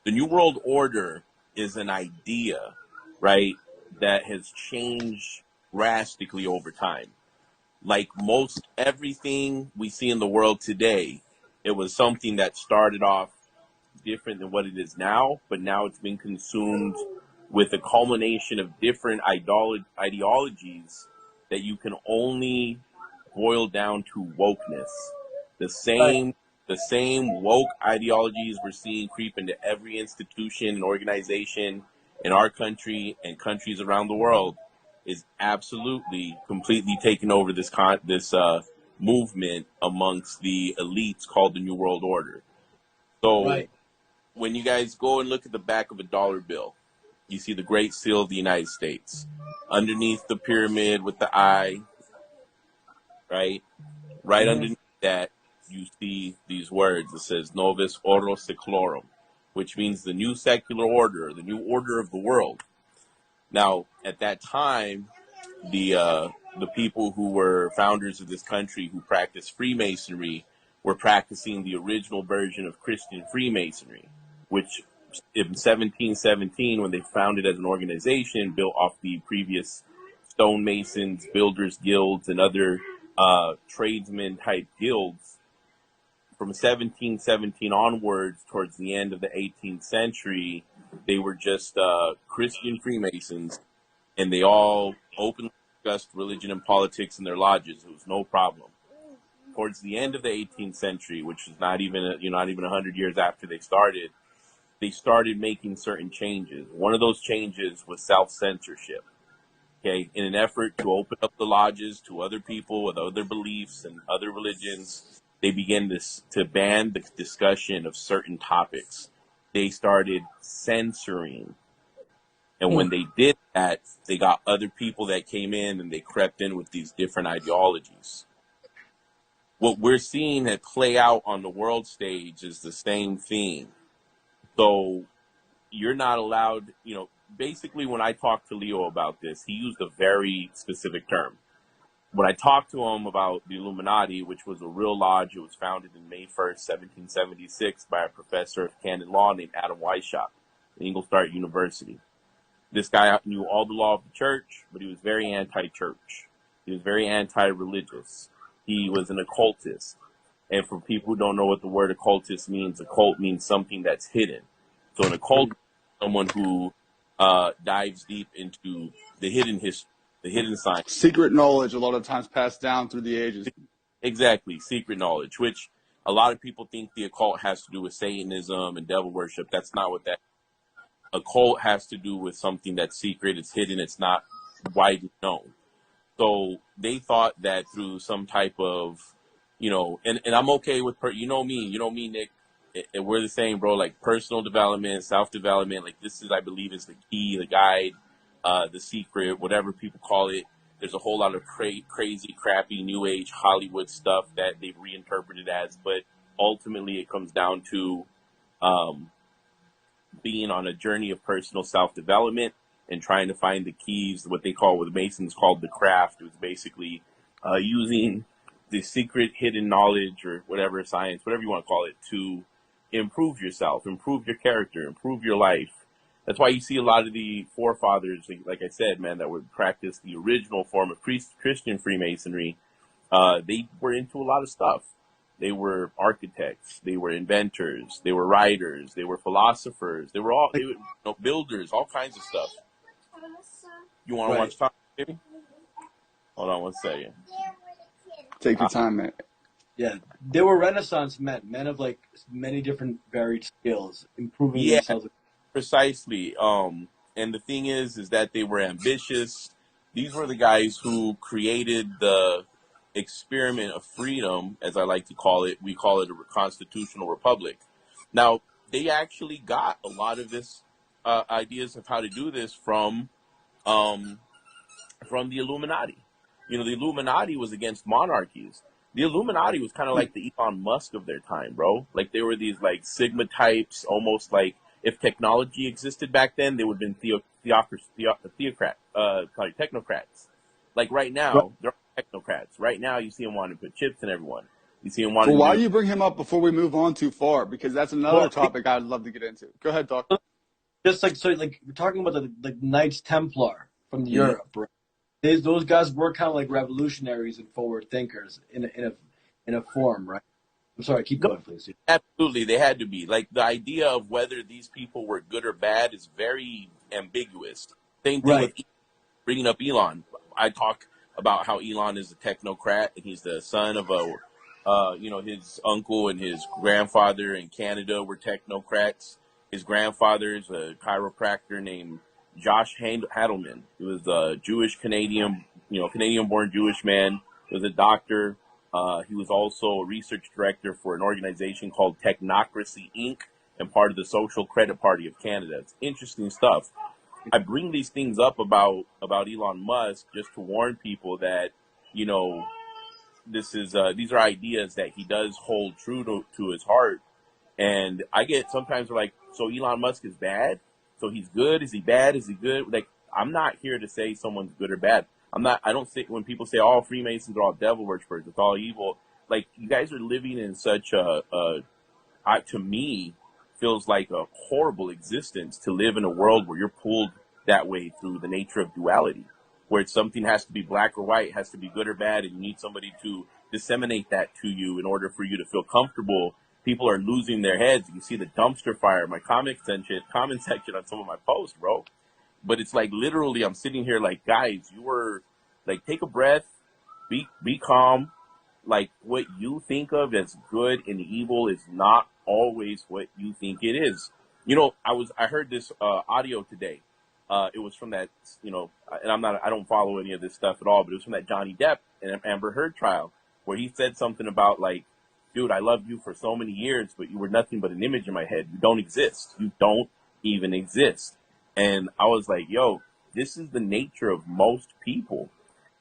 The New World Order is an idea, right, that has changed drastically over time. Like most everything we see in the world today, it was something that started off different than what it is now, but now it's been consumed with a culmination of different ideologies that you can only boil down to wokeness. The Right. same the same woke ideologies we're seeing creep into every institution and organization in our country and countries around the world is absolutely completely taking over this movement amongst the elites called the New World Order. So Right. when you guys go and look at the back of a dollar bill, you see the Great Seal of the United States. Underneath the pyramid with the eye, right? Right Hmm. underneath that, you see these words. It says Novus Ordo Seclorum, which means the new secular order, the new order of the world. Now, at that time, the people who were founders of this country who practiced Freemasonry were practicing the original version of Christian Freemasonry, which in 1717, when they founded as an organization, built off the previous stonemasons, builders guilds, and other tradesmen type guilds. From 1717 onwards, towards the end of the 18th century, they were just Christian Freemasons, and they all openly discussed religion and politics in their lodges. It was no problem. Towards the end of the 18th century, which is not even 100 years after they started making certain changes. One of those changes was self-censorship. Okay, in an effort to open up the lodges to other people with other beliefs and other religions, they began to ban the discussion of certain topics. They started censoring. And Hmm. when they did that, they got other people that came in and they crept in with these different ideologies. What we're seeing that play out on the world stage is the same thing. So you're not allowed, basically when I talked to Leo about this, he used a very specific term. When I talked to him about the Illuminati, which was a real lodge, it was founded in May 1st, 1776 by a professor of canon law named Adam Weishaupt at Ingolstadt University. This guy knew all the law of the church, but he was very anti-church. He was very anti-religious. He was an occultist. And for people who don't know what the word occultist means, occult means something that's hidden. So an occultist is someone who dives deep into the hidden history, the hidden science. Secret knowledge, a lot of times passed down through the ages. Exactly, secret knowledge, which a lot of people think the occult has to do with Satanism and devil worship. That's not what that is. Occult has to do with something that's secret, it's hidden, it's not widely known. So they thought that through some type of, and I'm okay with, you know me, Nick, and we're the same, bro, like personal development, self-development, like this is, I believe, is the key, the guide, the secret, whatever people call it. There's a whole lot of crazy, crappy, new age Hollywood stuff that they've reinterpreted as, but ultimately it comes down to um, being on a journey of personal self-development and trying to find the keys, what the Masons called the craft. It was basically using the secret hidden knowledge or whatever science, whatever you want to call it, to improve yourself, improve your character, improve your life. That's why you see a lot of the forefathers, like I said, man, that would practice the original form of Christian Freemasonry. They were into a lot of stuff. They were architects, they were inventors, they were writers, they were philosophers, they were builders, all kinds of stuff. You want to Right. watch time, baby? Hold on one second. Take your time, man. Yeah. They were Renaissance men of like many different varied skills, improving Yeah, themselves. precisely. And the thing is that they were ambitious. These were the guys who created the experiment of freedom, as I like to call it. We call it a constitutional republic. Now, they actually got a lot of this ideas of how to do this um, from the Illuminati. The Illuminati was against monarchies. The Illuminati was kind of like the Elon Musk of their time, bro. Like they were these like Sigma types, almost like if technology existed back then, they would have been technocrats. Like right Right. now, they're technocrats. Right now, you see them wanting to put chips in everyone. You see him Well, wanting why to do do. you bring him up before we move on too far? Because that's another Well, topic I'd love to get into. Go ahead, Doc. just like so, like we're talking about the Knights Templar from Mhm. Europe, right? Those guys were kind of like revolutionaries and forward thinkers in a form, right? I'm sorry, keep No, going, please. absolutely, they had to be. Like the idea of whether these people were good or bad is very ambiguous. Same thing Right. with bringing up Elon. I talk about how Elon is a technocrat and he's the son of his uncle and his grandfather in Canada were technocrats. His grandfather is a chiropractor named Josh Hadelman. He was a Jewish Canadian, Canadian-born Jewish man. He was a doctor. He was also a research director for an organization called Technocracy Inc. and part of the Social Credit Party of Canada. It's interesting stuff. I bring these things up about Elon Musk just to warn people that, you know, these are ideas that he does hold true to his heart. And I get sometimes we're like, so Elon Musk is bad? So he's good? Is he bad? Is he good? Like, I'm not here to say someone's good or bad. I don't say, when people say all Freemasons are all devil worshippers, it's all evil. Like, you guys are living in such to me, feels like a horrible existence to live in a world where you're pulled that way through the nature of duality, where it's something has to be black or white, has to be good or bad, and you need somebody to disseminate that to you in order for you to feel comfortable. People are losing their heads. You see the dumpster fire, my comment section on some of my posts, bro. But it's like literally, I'm sitting here like, guys, you were like, take a breath, be calm. Like what you think of as good and evil is not always what you think it is. I heard this audio today. It was from that, and I don't follow any of this stuff at all, but it was from that Johnny Depp and Amber Heard trial where he said something about like, dude, I loved you for so many years, but you were nothing but an image in my head. You don't exist. You don't even exist. And I was like, yo, this is the nature of most people,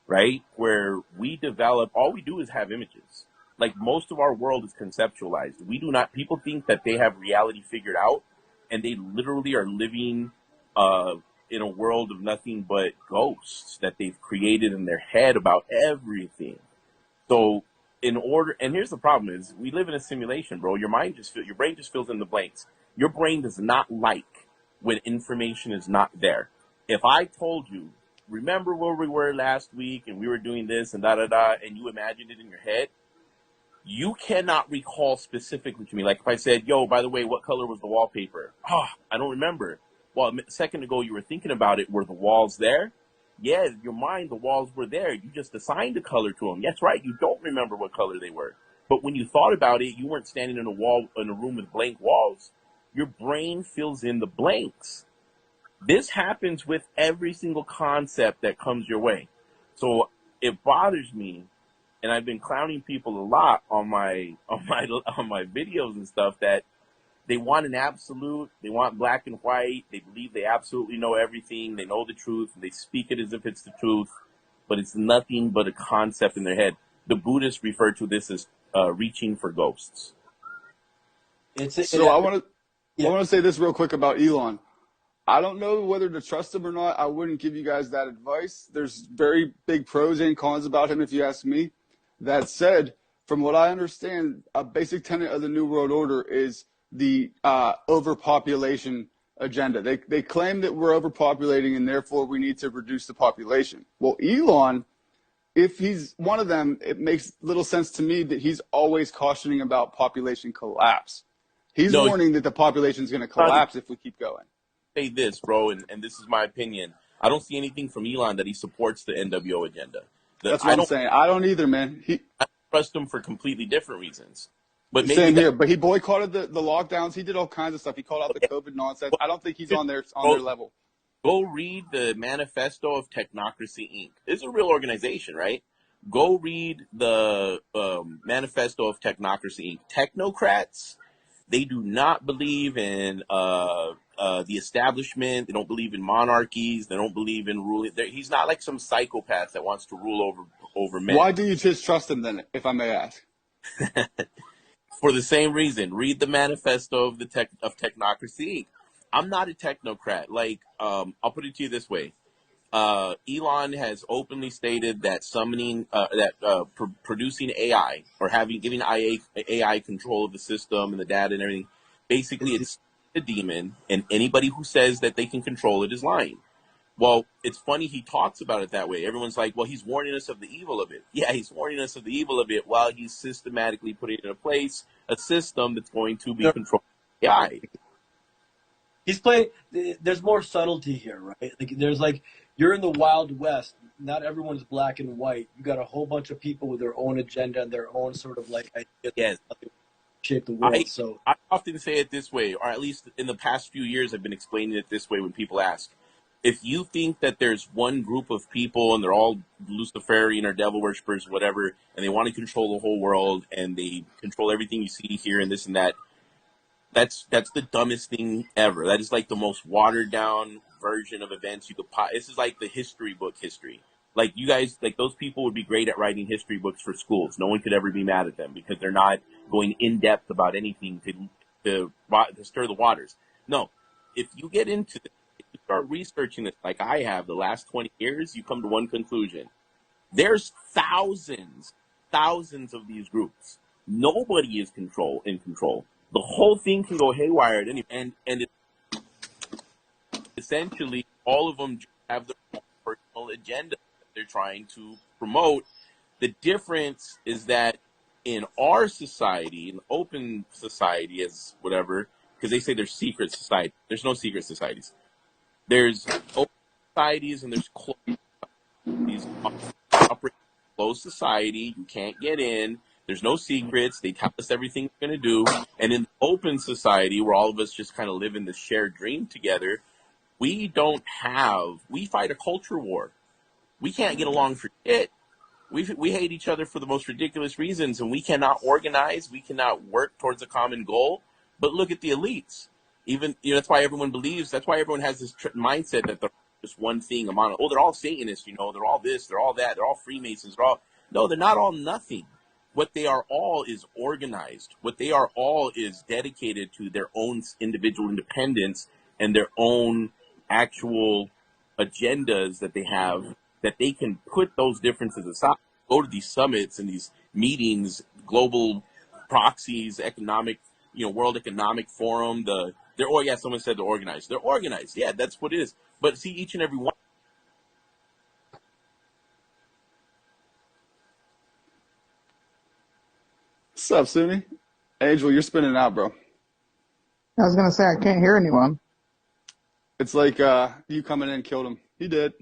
right? Where we develop, all we do is have images. Like most of our world is conceptualized. We do not, people think that they have reality figured out, and they literally are living in a world of nothing but ghosts that they've created in their head about everything. So and here's the problem is we live in a simulation, bro. Your brain just fills in the blanks. Your brain does not like when information is not there. If I told you, remember where we were last week and we were doing this and da da da, and you imagined it in your head, you cannot recall specifically to me. Like if I said, yo, by the way, what color was the wallpaper? I don't remember. Well, a second ago you were thinking about it. Were the walls there? Yeah, in your mind, the walls were there. You just assigned a color to them. That's right. You don't remember what color they were. But when you thought about it, you weren't standing in a room with blank walls. Your brain fills in the blanks. This happens with every single concept that comes your way. So it bothers me, and I've been clowning people a lot on my videos and stuff that they want an absolute, they want black and white, they believe they absolutely know everything, they know the truth, and they speak it as if it's the truth, but it's nothing but a concept in their head. The Buddhists refer to this as reaching for ghosts. So I want to say this real quick about Elon. I don't know whether to trust him or not. I wouldn't give you guys that advice. There's very big pros and cons about him, if you ask me. That said, from what I understand, a basic tenet of the New World Order is the overpopulation agenda. They claim that we're overpopulating and therefore we need to reduce the population. Well, Elon, if he's one of them, it makes little sense to me that he's always cautioning about population collapse. He's warning that the population is going to collapse if we keep going. Say this, bro, and this is my opinion. I don't see anything from Elon that he supports the NWO agenda. That's what I'm saying. I don't either, man. I trust him for completely different reasons. But maybe same here. But he boycotted the lockdowns. He did all kinds of stuff. He called out the COVID nonsense. I don't think he's on their level. Go read the Manifesto of Technocracy Inc. It's a real organization, right? Go read the Manifesto of Technocracy Inc. Technocrats, they do not believe in the establishment. They don't believe in monarchies. They don't believe in ruling. He's not like some psychopath that wants to rule over men. Why do you just trust him then, if I may ask? For the same reason. Read the Manifesto of Technocracy Inc. I'm not a technocrat. Like, I'll put it to you this way. Elon has openly stated that producing AI or giving AI control of the system and the data and everything, basically it's a demon, and anybody who says that they can control it is lying. Well, it's funny he talks about it that way. Everyone's like, well, he's warning us of the evil of it. Yeah, he's warning us of the evil of it while he's systematically putting in place a system that's going to be controlled by AI. He's playing. There's more subtlety here, right? Like there's like you're in the Wild West. Not everyone's black and white. You got a whole bunch of people with their own agenda and their own sort of like ideas. Yes. Shape the world. I often say it this way, or at least in the past few years, I've been explaining it this way when people ask. If you think that there's one group of people and they're all Luciferian or devil worshippers or whatever, and they want to control the whole world and they control everything you see here and this and that, that's the dumbest thing ever. That is like the most watered down version of events you could this is like the history book history. Like you guys, like those people would be great at writing history books for schools. No one could ever be mad at them because they're not going in depth about anything to stir the waters. No, if you get into this, if you start researching this like I have the last 20 years, you come to one conclusion. There's thousands of these groups. Nobody is in control. The whole thing can go haywire at any and essentially all of them have their own personal agenda that they're trying to promote. The difference is that in our society, in open society, as whatever, because they say there's secret society. There's no secret societies. There's open societies and there's closed societies. Operate closed society. You can't get in. There's no secrets. They tell us everything we're going to do. And in open society, where all of us just kind of live in this shared dream together, we fight a culture war. We can't get along for shit. We hate each other for the most ridiculous reasons, and we cannot organize. We cannot work towards a common goal. But look at the elites. That's why everyone has this mindset that they're just one thing. They're all Satanists, they're all this, they're all that, they're all Freemasons, no, they're not all nothing. What they are all is organized. What they are all is dedicated to their own individual independence and their own actual agendas that they have, that they can put those differences aside, go to these summits and these meetings, global proxies, economic, World Economic Forum. Someone said they're organized. They're organized. Yeah, that's what it is. But see, each and every one. What's up, Sunni? Angel, you're spinning out, bro. I was going to say, I can't hear anyone. It's like you coming in killed him. He did.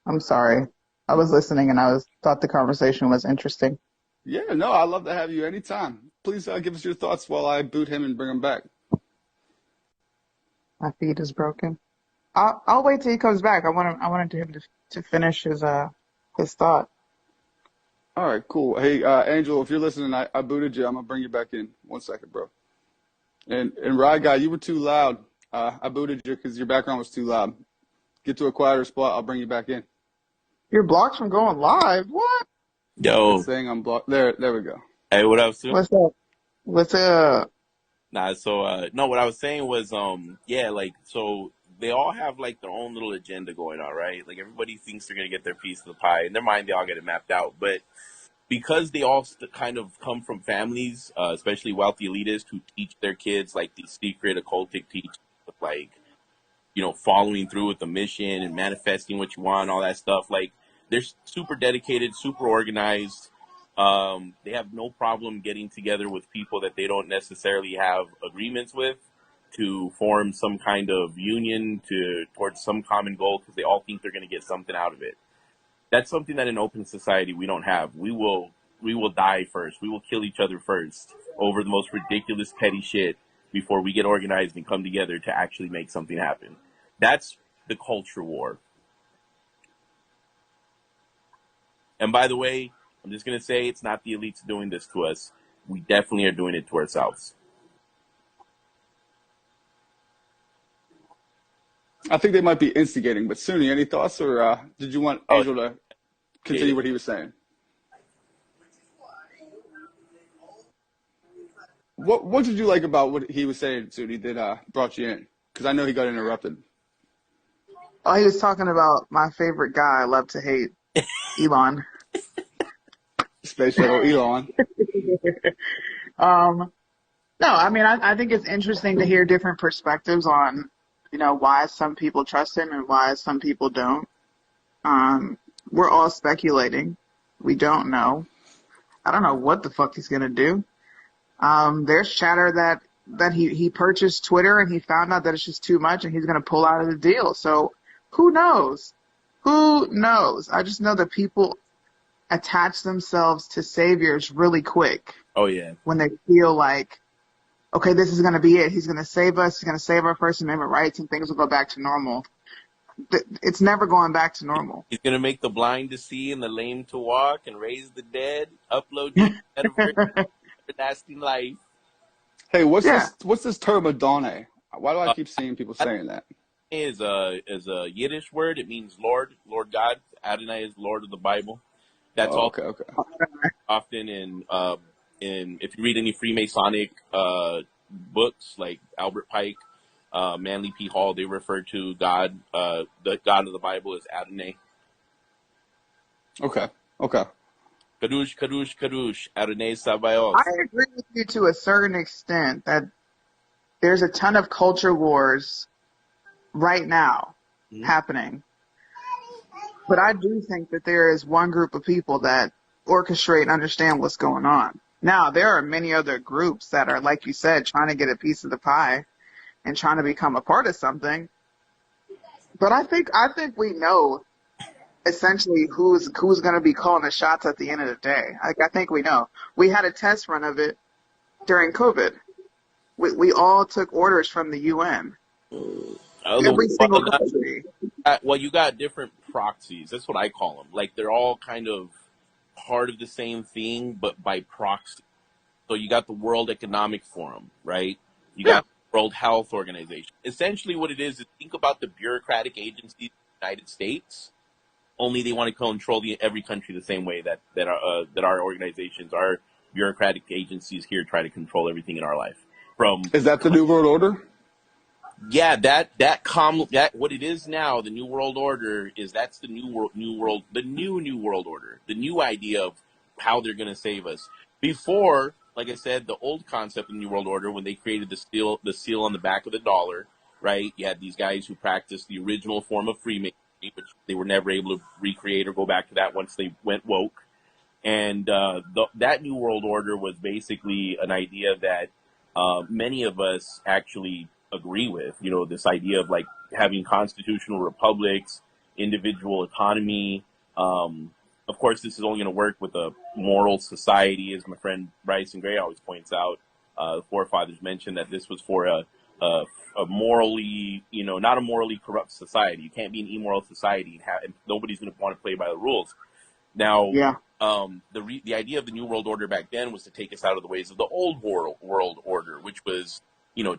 I'm sorry. I was listening and thought the conversation was interesting. Yeah, no, I'd love to have you anytime. Please give us your thoughts while I boot him and bring him back. My feed is broken. I'll wait till he comes back. I wanted him to finish his thought. All right, cool. Hey, Angel, if you're listening, I booted you. I'm gonna bring you back in. 1 second, bro. And Rye Guy, you were too loud. I booted you because your background was too loud. Get to a quieter spot. I'll bring you back in. You're blocked from going live. What? Yo. It's saying I'm blocked. There we go. Hey, what up, Sue? What's up? What's up? Nah, so no, what I was saying was, so they all have like their own little agenda going on, right? Like everybody thinks they're gonna get their piece of the pie. In their mind, they all get it mapped out, but because they all kind of come from families, especially wealthy elitists who teach their kids like these secret occultic teachings, like, following through with the mission and manifesting what you want, all that stuff. Like they're super dedicated, super organized. They have no problem getting together with people that they don't necessarily have agreements with to form some kind of union towards some common goal because they all think they're going to get something out of it. That's something that in open society we don't have. We will die first. We will kill each other first over the most ridiculous petty shit before we get organized and come together to actually make something happen. That's the culture war. And by the way, I'm just going to say it's not the elites doing this to us. We definitely are doing it to ourselves. I think they might be instigating, but Sunni, any thoughts, or did you want Angel to continue what he was saying? What did you like about what he was saying, Sunni, that brought you in? Because I know he got interrupted. Oh, he was talking about my favorite guy I love to hate, Elon. Space Shuttle Elon. Um, no, I mean, I think it's interesting to hear different perspectives on, why some people trust him and why some people don't. We're all speculating. We don't know. I don't know what the fuck he's gonna do. There's chatter that he purchased Twitter and he found out that it's just too much and he's gonna pull out of the deal. So who knows? Who knows? I just know that people attach themselves to saviors really quick. Oh yeah. When they feel like, okay, this is gonna be it. He's gonna save us. He's gonna save our First Amendment rights and things will go back to normal. It's never going back to normal. He's gonna make the blind to see and the lame to walk and raise the dead, upload you to metaverse, everlasting life. Hey, what's this term Adonai? Why do I keep seeing people saying that? Is a Yiddish word. It means Lord God. Adonai is Lord of the Bible. That's all. Okay. Often in if you read any Freemasonic books like Albert Pike, Manly P. Hall, they refer to God, the God of the Bible, as Adonai. Okay. Kadosh, Kadosh, Kadosh, Adonai Sabaoth. I agree with you to a certain extent that there's a ton of culture wars right now happening. But I do think that there is one group of people that orchestrate and understand what's going on. Now, there are many other groups that are, like you said, trying to get a piece of the pie and trying to become a part of something. But I think we know essentially who's going to be calling the shots at the end of the day. I think we know. We had a test run of it during COVID. We all took orders from the UN. Every single country. Well, you got different proxies. That's what I call them. Like, they're all kind of part of the same thing, but by proxy. So you got the World Economic Forum, right? You got the World Health Organization. Essentially what it is think about the bureaucratic agencies in the United States, only they want to control every country the same way that our organizations, our bureaucratic agencies here try to control everything in our life. Is that the New World Order? Yeah, that what it is now, the New World Order that's the new world, the new World Order, the new idea of how they're going to save us. Before, like I said, the old concept of the New World Order, when they created the seal on the back of the dollar, right? You had these guys who practiced the original form of Freemasonry, which they were never able to recreate or go back to that once they went woke. And that New World Order was basically an idea that many of us actually agree with. This idea of like having constitutional republics, individual autonomy. Of course, this is only going to work with a moral society, as my friend Bryson Gray always points out. The forefathers mentioned that this was for a morally, not a morally corrupt society. You can't be an immoral society and nobody's going to want to play by the rules. Now, the idea of the New World Order back then was to take us out of the ways of the old world order, which was,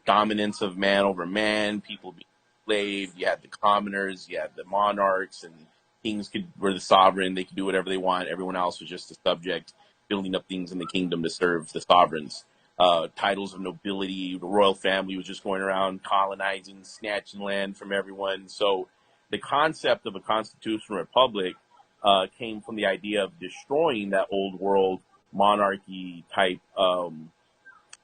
dominance of man over man, people being enslaved. You had the commoners, you had the monarchs, and kings were the sovereign. They could do whatever they want. Everyone else was just a subject, building up things in the kingdom to serve the sovereigns. Titles of nobility, the royal family was just going around colonizing, snatching land from everyone. So the concept of a constitutional republic came from the idea of destroying that old world monarchy type of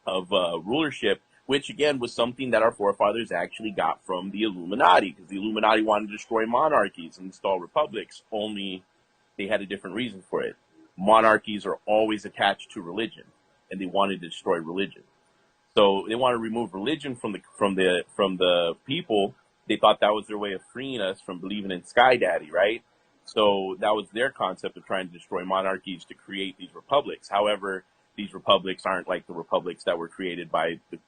rulership, which again was something that our forefathers actually got from the Illuminati, because the Illuminati wanted to destroy monarchies and install republics, only they had a different reason for it. Monarchies are always attached to religion, and they wanted to destroy religion. So they wanted to remove religion from the people. They thought that was their way of freeing us from believing in Sky Daddy, right? So that was their concept of trying to destroy monarchies to create these republics. However, these republics aren't like the republics that were created by the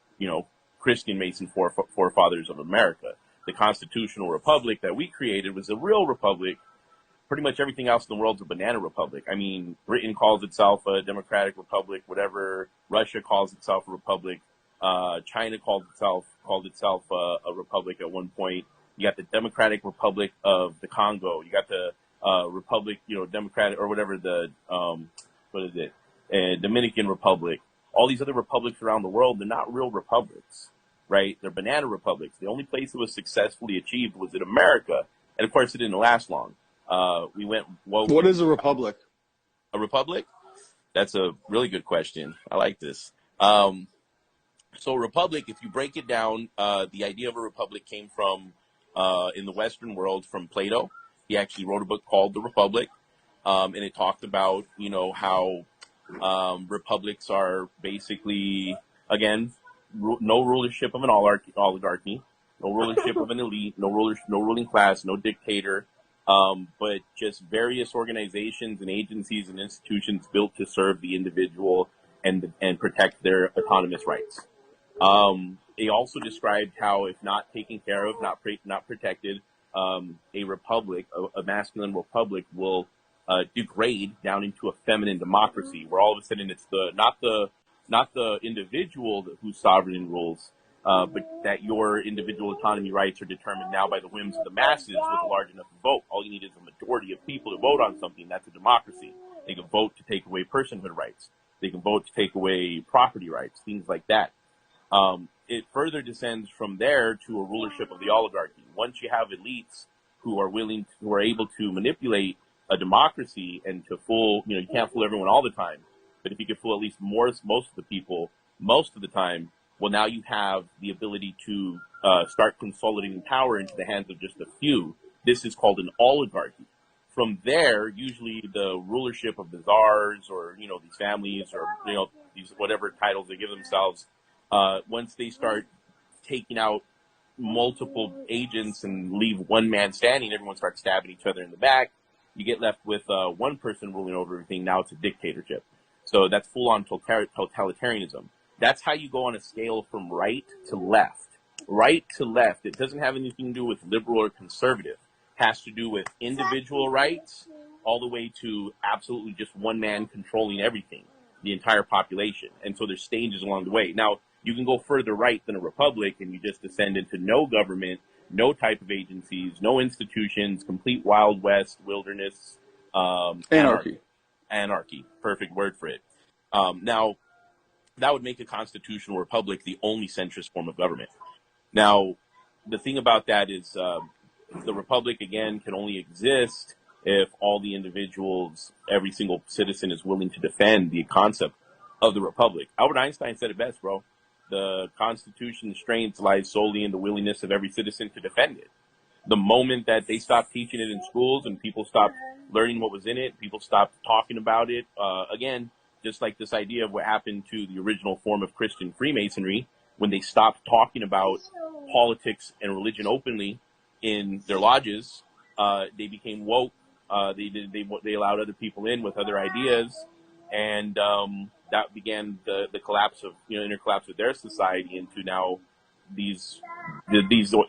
Christian Mason forefathers of America. The constitutional republic that we created was a real republic. Pretty much everything else in the world's a banana republic. I mean, Britain calls itself a democratic republic, whatever. Russia calls itself a republic. China called itself a republic at one point. You got the Democratic Republic of the Congo. You got the Republic, Democratic or whatever Dominican Republic. All these other republics around the world, they're not real republics, right? They're banana republics. The only place it was successfully achieved was in America, And of course, it didn't last long. We went woke. What is a republic? A republic? That's a really good question. I like this. So republic, if you break it down, the idea of a republic came from, in the Western world, from Plato. He actually wrote a book called The Republic, and it talked about, how republics are basically, again, no rulership of an oligarchy, no rulership of an elite, no ruling class, no dictator, but just various organizations and agencies and institutions built to serve the individual and protect their autonomous rights. He also described how, if not taken care of, not protected, a republic, a masculine republic, will degrade down into a feminine democracy, where all of a sudden it's not the individual who's sovereign and rules, but that your individual autonomy rights are determined now by the whims of the masses with a large enough vote. All you need is a majority of people to vote on something. That's a democracy. They can vote to take away personhood rights. They can vote to take away property rights, things like that. It further descends from there to a rulership of the oligarchy. Once you have elites who are able to manipulate a democracy and to fool, you can't fool everyone all the time, but if you can fool at least most of the people most of the time, well, now you have the ability to start consolidating power into the hands of just a few. This is called an oligarchy. From there, usually the rulership of the czars or, these families or, these whatever titles they give themselves, once they start taking out multiple agents and leave one man standing, everyone starts stabbing each other in the back. You get left with one person ruling over everything. Now it's a dictatorship. So that's full-on totalitarianism. That's how you go on a scale from right to left. Right to left. It doesn't have anything to do with liberal or conservative. It has to do with individual rights all the way to absolutely just one man controlling everything, the entire population. And so there's stages along the way. Now, you can go further right than a republic and you just descend into no government, no type of agencies, no institutions, complete Wild West, wilderness. Anarchy. Anarchy. Perfect word for it. Now, that would make a constitutional republic the only centrist form of government. Now, the thing about that is the republic, again, can only exist if all the individuals, every single citizen is willing to defend the concept of the republic. Albert Einstein said it best, bro. The Constitution's strength lies solely in the willingness of every citizen to defend it. The moment that they stopped teaching it in schools and people stopped learning what was in it, people stopped talking about it, again, just like this idea of what happened to the original form of Christian Freemasonry, when they stopped talking about politics and religion openly in their lodges, they became woke. They allowed other people in with other ideas, and that began the collapse of inner collapse of their society into now these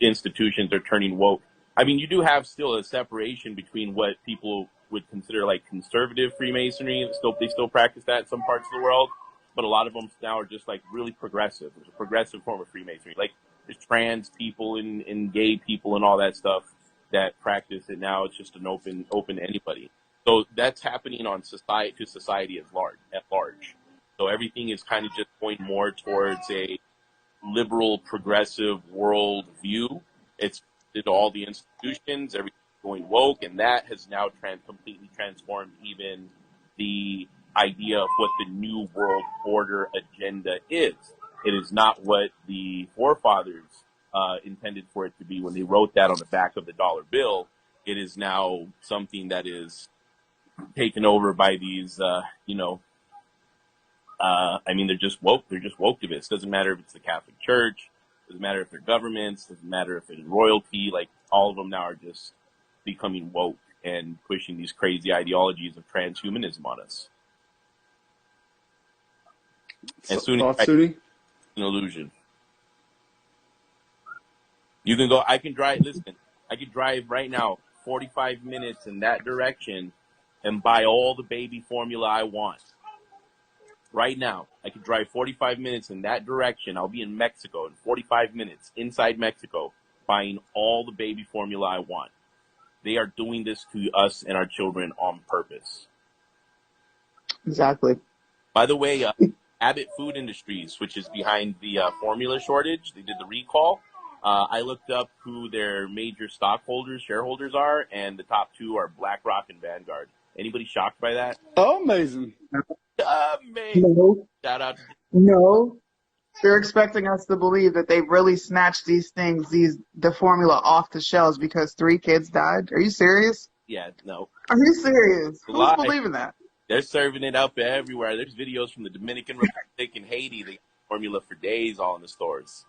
institutions are turning woke. I mean, you do have still a separation between what people would consider like conservative Freemasonry. They still practice that in some parts of the world, but a lot of them now are just like really progressive. There's a progressive form of Freemasonry. Like there's trans people and gay people and all that stuff that practice it now. It's just an open to anybody. So that's happening on society at large. So everything is kind of just going more towards a liberal, progressive world view. It's all the institutions, everything going woke, and that has now completely transformed even the idea of what the New World Order agenda is. It is not what the forefathers intended for it to be when they wrote that on the back of the dollar bill. It is now something that is taken over by these, they're just woke. They're just wokeivists. Doesn't matter if it's the Catholic Church. Doesn't matter if they're governments. Doesn't matter if it's royalty. Like all of them now are just becoming woke and pushing these crazy ideologies of transhumanism on us. And soon it's an illusion. You can go. I can drive right now 45 minutes in that direction and buy all the baby formula I want. Right now, I could drive 45 minutes in that direction. I'll be in Mexico in 45 minutes, inside Mexico, buying all the baby formula I want. They are doing this to us and our children on purpose. Exactly. By the way, Abbott Food Industries, which is behind the formula shortage, they did the recall. I looked up who their major shareholders are, and the top two are BlackRock and Vanguard. Anybody shocked by that? Oh, amazing. Amazing. No, Shout out to no. They're expecting us to believe that they really snatched the formula off the shelves because 3 kids died. Are you serious? no. Are you serious? A Who's lie. believing that? They're serving it up everywhere. There's videos from the Dominican Republic and Haiti. They formula for days all in the stores.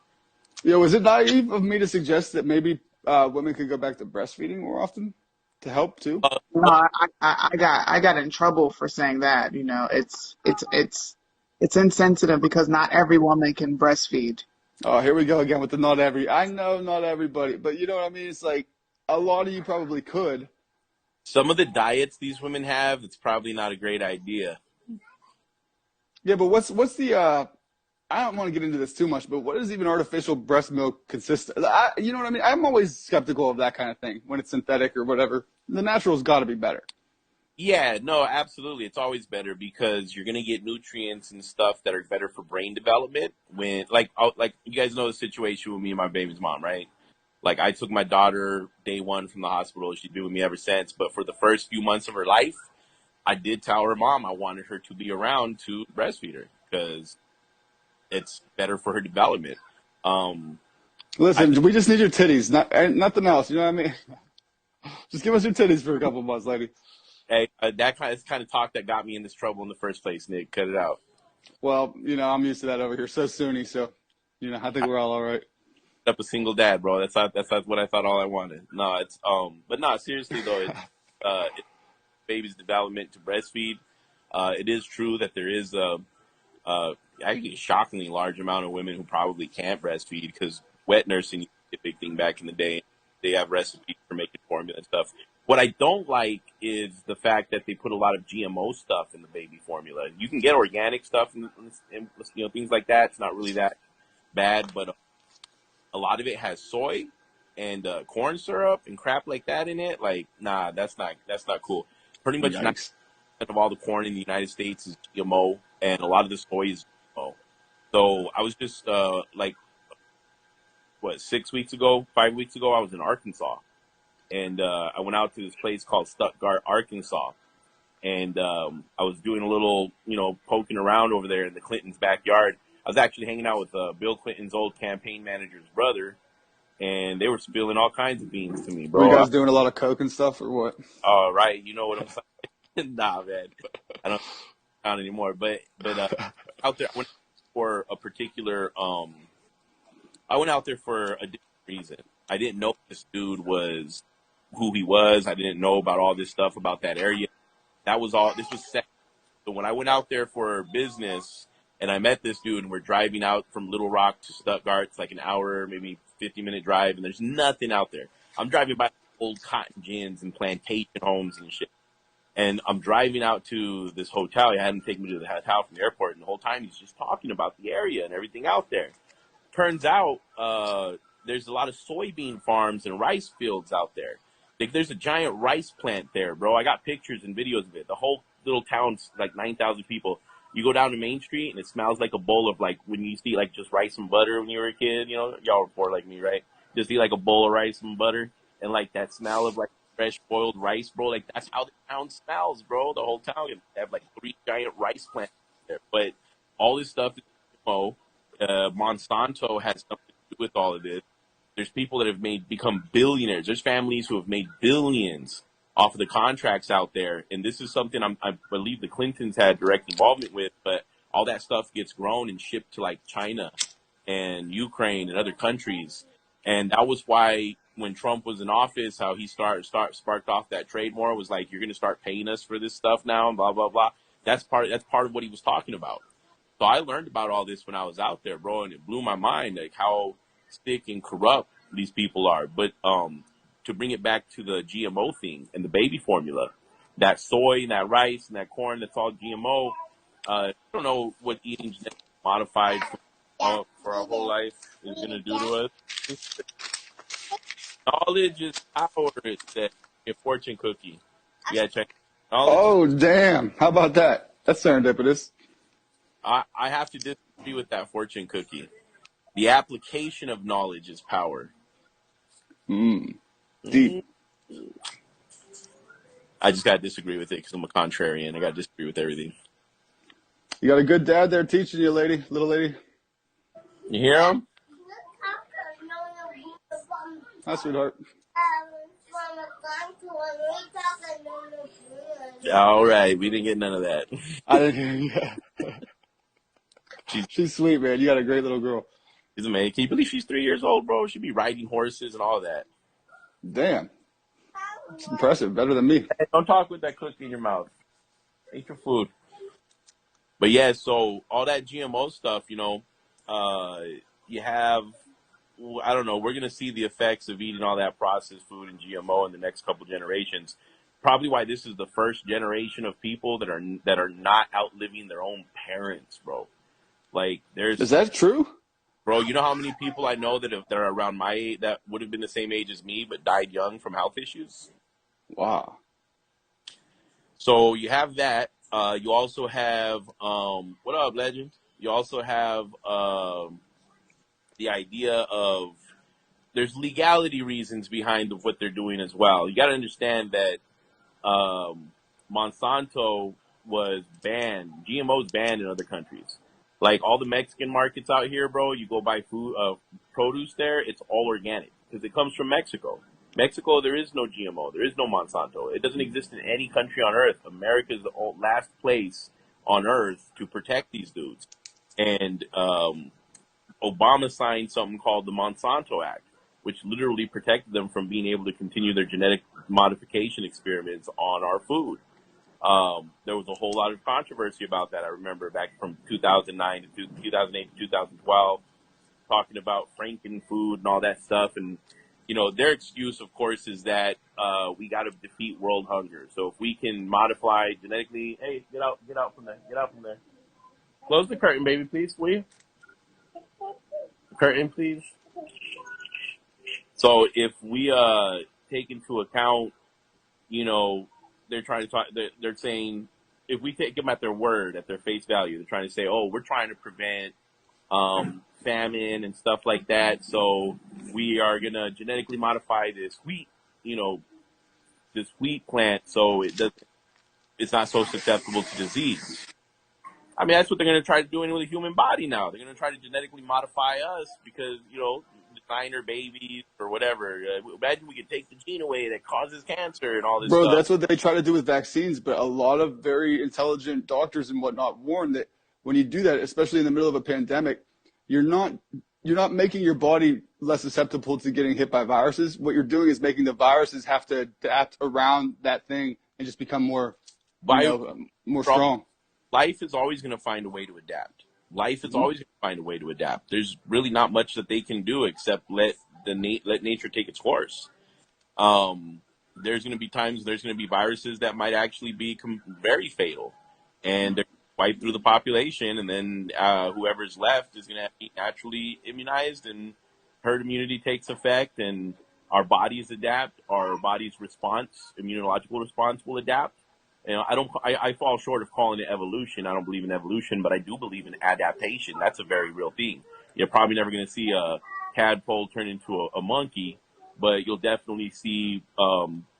Yo, is it naive of me to suggest that maybe women could go back to breastfeeding more often to help too? No, I got in trouble for saying that. You know, it's insensitive because not every woman can breastfeed. Oh, here we go again with the not every. I know not everybody, but you know what I mean? It's like a lot of you probably could. Some of the diets these women have, it's probably not a great idea. Yeah, but what's the I don't want to get into this too much, but what does even artificial breast milk consist of? You know what I mean? I'm always skeptical of that kind of thing when it's synthetic or whatever. The natural's got to be better. Yeah, no, absolutely. It's always better because you're going to get nutrients and stuff that are better for brain development. When, like you guys know the situation with me and my baby's mom, right? Like, I took my daughter day one from the hospital. She's been with me ever since. But for the first few months of her life, I did tell her mom I wanted her to be around to breastfeed her because it's better for her development. Listen, we just need your titties, nothing else. You know what I mean? Just give us your titties for a couple months, lady. Hey, that kind of talk that got me in this trouble in the first place, Nick. Cut it out. Well, you know, I'm used to that over here. So Sunni, so you know, I think we're all right. Up a single dad, bro. That's not what I thought. All I wanted. No, it's but no, seriously though, it's baby's development to breastfeed. It is true that there is actually a shockingly large amount of women who probably can't breastfeed because wet nursing was a big thing back in the day. They have recipes for making formula and stuff. What I don't like is the fact that they put a lot of GMO stuff in the baby formula. You can get organic stuff and things like that. It's not really that bad, but a lot of it has soy and corn syrup and crap like that in it. Like, nah, that's not cool. Pretty much 90% of all the corn in the United States is GMO, and a lot of the soy is GMO. So I was just 5 weeks ago, I was in Arkansas. And I went out to this place called Stuttgart, Arkansas. And I was doing a little, poking around over there in the Clintons' backyard. I was actually hanging out with Bill Clinton's old campaign manager's brother. And they were spilling all kinds of beans to me, bro. Were you guys doing a lot of coke and stuff or what? Right. You know what I'm saying? Nah, man. I don't know anymore. But out there, I went for a particular, I went out there for a different reason. I didn't know this dude was who he was. I didn't know about all this stuff about that area. This was set. So when I went out there for business and I met this dude and we're driving out from Little Rock to Stuttgart, it's like an hour, maybe 50-minute drive, and there's nothing out there. I'm driving by old cotton gins and plantation homes and shit. And I'm driving out to this hotel. He hadn't taken me to the hotel from the airport, and the whole time he's just talking about the area and everything out there. Turns out there's a lot of soybean farms and rice fields out there. Like, there's a giant rice plant there, bro. I got pictures and videos of it. The whole little town's like 9,000 people. You go down to Main Street and it smells like a bowl of, like, when you used to eat like just rice and butter when you were a kid. You know, y'all were poor like me, right? Just eat like a bowl of rice and butter and like that smell of like fresh boiled rice, bro. Like, that's how the town smells, bro. The whole town. They have like 3 giant rice plants there. But all this stuff is Monsanto has something to do with all of this. There's people that have become billionaires. There's families who have made billions off of the contracts out there. And this is something I believe the Clintons had direct involvement with, but all that stuff gets grown and shipped to like China and Ukraine and other countries. And that was why when Trump was in office, how he sparked off that trade war was like, you're going to start paying us for this stuff now and blah, blah, blah. That's part of what he was talking about. So I learned about all this when I was out there, bro, and it blew my mind, like how sick and corrupt these people are. But to bring it back to the GMO thing and the baby formula, that soy and that rice and that corn that's all GMO, I don't know what eating genetically modified for our whole life is going to do to us. Knowledge is power, it said. A fortune cookie. Yeah, check. Oh, damn. How about that? That's serendipitous. I have to disagree with that fortune cookie. The application of knowledge is power. Deep. I just got to disagree with it because I'm a contrarian. I got to disagree with everything. You got a good dad there teaching you, little lady. You hear him? Hi, sweetheart. All right, we didn't get none of that. I didn't hear you. She's sweet, man. You got a great little girl. She's amazing. Can you believe she's 3 years old, bro? She'd be riding horses and all that. Damn. It's impressive. Better than me. Hey, don't talk with that cookie in your mouth. Eat your food. But yeah, so all that GMO stuff, you know, you have, I don't know, we're going to see the effects of eating all that processed food and GMO in the next couple generations. Probably why this is the first generation of people that are not outliving their own parents, bro. Like, Is that true? Bro, you know how many people I know that are around my age that would have been the same age as me but died young from health issues? Wow. So you have that. You also have, what up, legend? You also have the idea of there's legality reasons behind what they're doing as well. You got to understand that Monsanto was banned. GMO's banned in other countries. Like all the Mexican markets out here, bro, you go buy food, produce there, it's all organic because it comes from Mexico. Mexico, there is no GMO. There is no Monsanto. It doesn't exist in any country on earth. America is the last place on earth to protect these dudes. And Obama signed something called the Monsanto Act, which literally protected them from being able to continue their genetic modification experiments on our food. There was a whole lot of controversy about that. I remember back from 2009 to 2008 to 2012, talking about Frankenfood and all that stuff. And, you know, their excuse, of course, is that we got to defeat world hunger. So if we can modify genetically, hey, get out from there. Close the curtain, baby, please, will you? Curtain, please. So if we take into account, you know, they're trying to talk. They're saying if we take them at their word, at their face value, they're trying to say, "Oh, we're trying to prevent famine and stuff like that. So we are gonna genetically modify this wheat, you know, this wheat plant, so it's not so susceptible to disease." I mean, that's what they're gonna try to do with the human body now. They're gonna try to genetically modify us because, you know, designer babies or whatever. Imagine we could take the gene away that causes cancer and all this stuff. Bro, that's what they try to do with vaccines, but a lot of very intelligent doctors and whatnot warn that when you do that, especially in the middle of a pandemic, you're not making your body less susceptible to getting hit by viruses. What you're doing is making the viruses have to adapt around that thing and just become more strong. Life is always going to find a way to adapt. Life is always going to find a way to adapt. There's really not much that they can do except let nature take its course. There's going to be times there's going to be viruses that might actually be very fatal, and they're wipe through the population, and then whoever's left is going to be naturally immunized, and herd immunity takes effect, and our bodies adapt. Our body's immunological response will adapt. You know, I fall short of calling it evolution. I don't believe in evolution, but I do believe in adaptation. That's a very real thing. You're probably never going to see a tadpole turn into a monkey, but you'll definitely see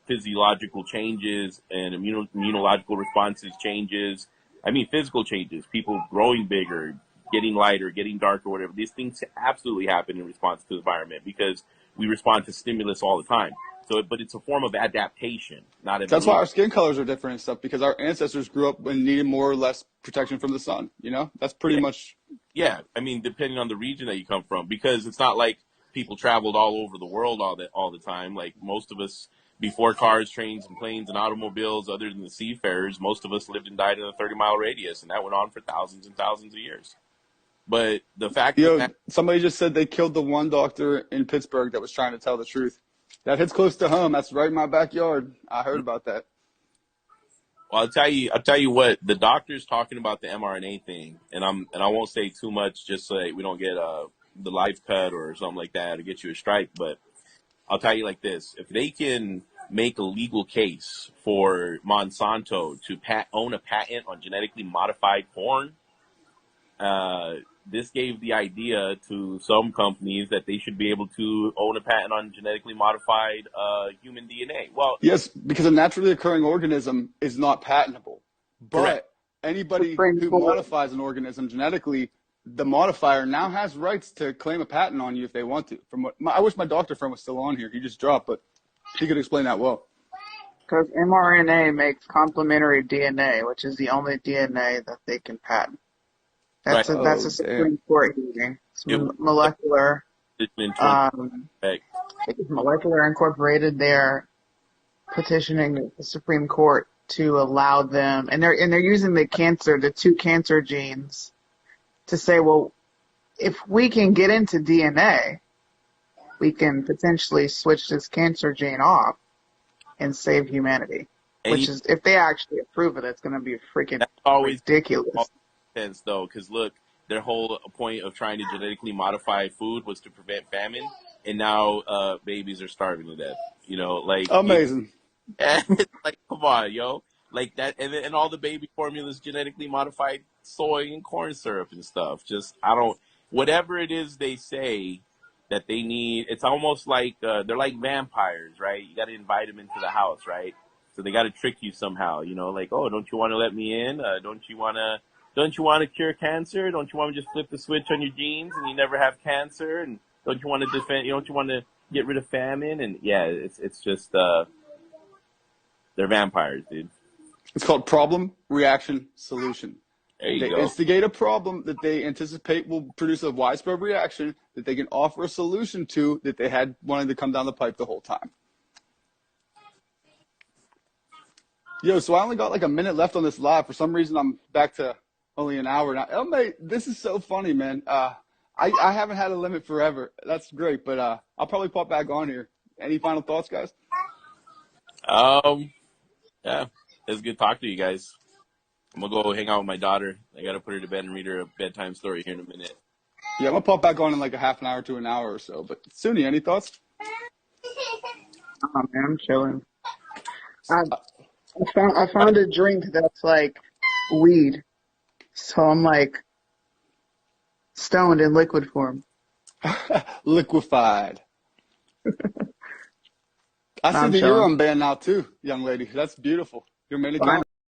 physiological changes and immunological responses changes. I mean, physical changes, people growing bigger, getting lighter, getting darker, whatever. These things absolutely happen in response to the environment because we respond to stimulus all the time. So, but it's a form of adaptation, not evolution. That's why our skin colors are different and stuff, because our ancestors grew up and needed more or less protection from the sun. You know, that's pretty much. Yeah, I mean, depending on the region that you come from, because it's not like people traveled all over the world all the time. Like most of us, before cars, trains, and planes and automobiles, other than the seafarers, most of us lived and died in a 30-mile radius, and that went on for thousands and thousands of years. But the fact that somebody just said they killed the one doctor in Pittsburgh that was trying to tell the truth. That hits close to home. That's right in my backyard. I heard about that. Well, I'll tell you what, the doctor's talking about the MRNA thing, and I won't say too much just so that we don't get the live cut or something like that or get you a strike, but I'll tell you like this. If they can make a legal case for Monsanto to own a patent on genetically modified corn, this gave the idea to some companies that they should be able to own a patent on genetically modified human DNA. Well, yes, because a naturally occurring organism is not patentable. But correct. anybody who modifies an organism genetically, the modifier now has rights to claim a patent on you if they want to. I wish my doctor friend was still on here. He just dropped, but he could explain that well. Because mRNA makes complementary DNA, which is the only DNA that they can patent. That's a Supreme Court hearing. It's molecular. Molecular Incorporated. They're petitioning the Supreme Court to allow them, and they're using the two cancer genes to say, well, if we can get into DNA, we can potentially switch this cancer gene off and save humanity. Which is, if they actually approve it, it's going to be freaking ridiculous. Sense though, because look, their whole point of trying to genetically modify food was to prevent famine, and now babies are starving to death. You know, like amazing. It's like, come on, yo, like that, and all the baby formulas genetically modified soy and corn syrup and stuff. Just whatever it is they say that they need. It's almost like they're like vampires, right? You got to invite them into the house, right? So they got to trick you somehow, you know, like, oh, don't you want to let me in? Don't you want to cure cancer? Don't you want to just flip the switch on your genes and you never have cancer? And don't you want to don't you want to get rid of famine? And yeah, it's just, they're vampires, dude. It's called problem, reaction, solution. There you They go. instigate a problem that they anticipate will produce a widespread reaction that they can offer a solution to that they had wanted to come down the pipe the whole time. Yo, so I only got like a minute left on this live. For some reason, I'm back to only an hour now. Mate, this is so funny, man. I haven't had a limit forever. That's great, but I'll probably pop back on here. Any final thoughts, guys? Yeah, it's good talking to you guys. I'm gonna go hang out with my daughter. I gotta put her to bed and read her a bedtime story here in a minute. Yeah, I'm gonna pop back on in like a half an hour to an hour or so. But Suni, any thoughts? Oh man, I'm chilling. I found a drink that's like weed, so I'm like stoned in liquid form. Liquefied. I see that you're on band now too, young lady. That's beautiful. You're made